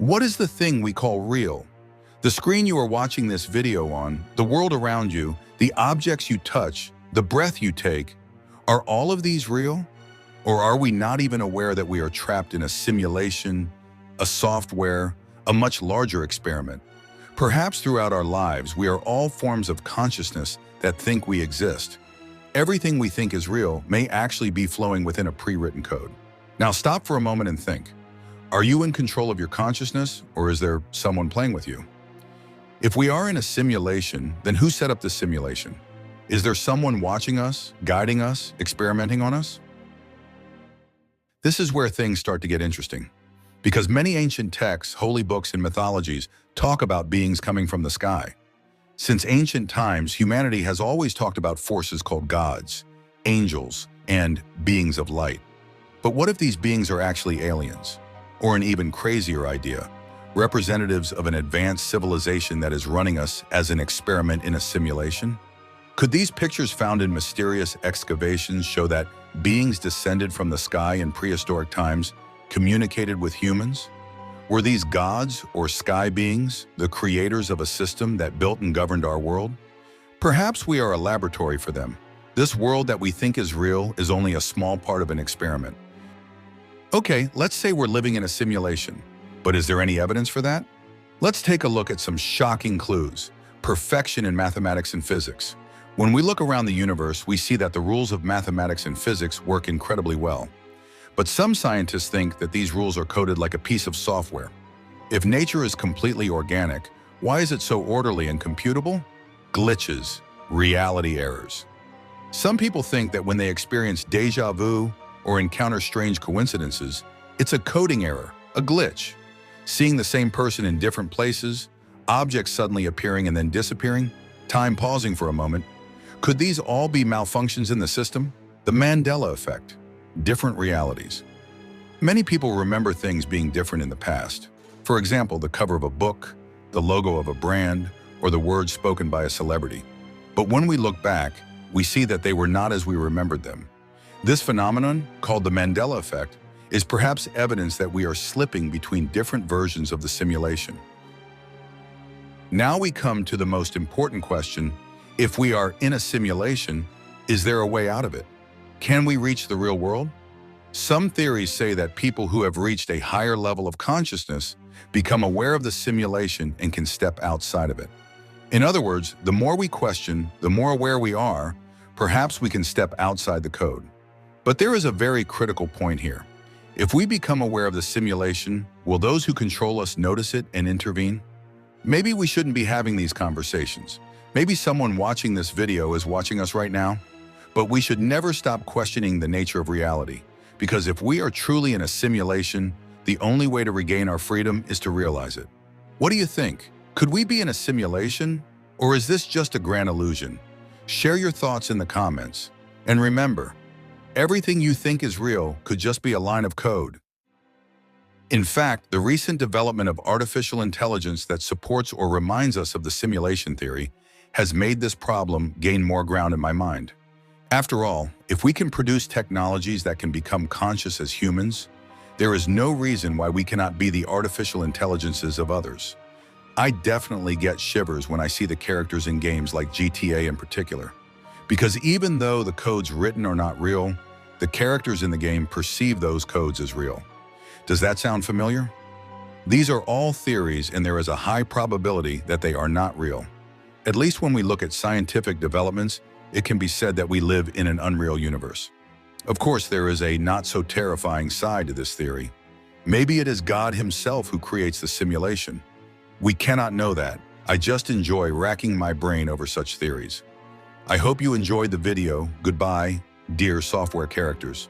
What is the thing we call real? The screen you are watching this video on, the world around you, the objects you touch, the breath you take, are all of these real? Or are we not even aware that we are trapped in a simulation, a software, a much larger experiment? Perhaps throughout our lives, we are all forms of consciousness that think we exist. Everything we think is real may actually be flowing within a pre-written code. Now stop for a moment and think. Are you in control of your consciousness, or is there someone playing with you? If we are in a simulation, then who set up this simulation? Is there someone watching us, guiding us, experimenting on us? This is where things start to get interesting, because many ancient texts, holy books, and mythologies talk about beings coming from the sky. Since ancient times, humanity has always talked about forces called gods, angels, and beings of light. But what if these beings are actually aliens? Or an even crazier idea, representatives of an advanced civilization that is running us as an experiment in a simulation? Could these pictures found in mysterious excavations show that beings descended from the sky in prehistoric times communicated with humans? Were these gods or sky beings the creators of a system that built and governed our world? Perhaps we are a laboratory for them. This world that we think is real is only a small part of an experiment. Okay, let's say we're living in a simulation, but is there any evidence for that? Let's take a look at some shocking clues. Perfection in mathematics and physics. When we look around the universe, we see that the rules of mathematics and physics work incredibly well. But some scientists think that these rules are coded like a piece of software. If nature is completely organic, why is it so orderly and computable? Glitches, reality errors. Some people think that when they experience déjà vu or encounter strange coincidences, it's a coding error, a glitch. Seeing the same person in different places, objects suddenly appearing and then disappearing, time pausing for a moment. Could these all be malfunctions in the system? The Mandela effect. Different realities. Many people remember things being different in the past. For example, the cover of a book, the logo of a brand, or the words spoken by a celebrity. But when we look back, we see that they were not as we remembered them. This phenomenon, called the Mandela effect, is perhaps evidence that we are slipping between different versions of the simulation. Now we come to the most important question. If we are in a simulation, is there a way out of it? Can we reach the real world? Some theories say that people who have reached a higher level of consciousness become aware of the simulation and can step outside of it. In other words, the more we question, the more aware we are, perhaps we can step outside the code. But there is a very critical point here. If we become aware of the simulation, will those who control us notice it and intervene? Maybe we shouldn't be having these conversations. Maybe someone watching this video is watching us right now. But we should never stop questioning the nature of reality, because if we are truly in a simulation, the only way to regain our freedom is to realize it. What do you think? Could we be in a simulation, or is this just a grand illusion? Share your thoughts in the comments. And remember, everything you think is real could just be a line of code. In fact, the recent development of artificial intelligence that supports or reminds us of the simulation theory has made this problem gain more ground in my mind. After all, if we can produce technologies that can become conscious as humans, there is no reason why we cannot be the artificial intelligences of others. I definitely get shivers when I see the characters in games like GTA in particular. Because even though the codes written are not real, the characters in the game perceive those codes as real. Does that sound familiar? These are all theories, and there is a high probability that they are not real. At least when we look at scientific developments, it can be said that we live in an unreal universe. Of course, there is a not-so-terrifying side to this theory. Maybe it is God himself who creates the simulation. We cannot know that. I just enjoy racking my brain over such theories. I hope you enjoyed the video. Goodbye, dear software characters.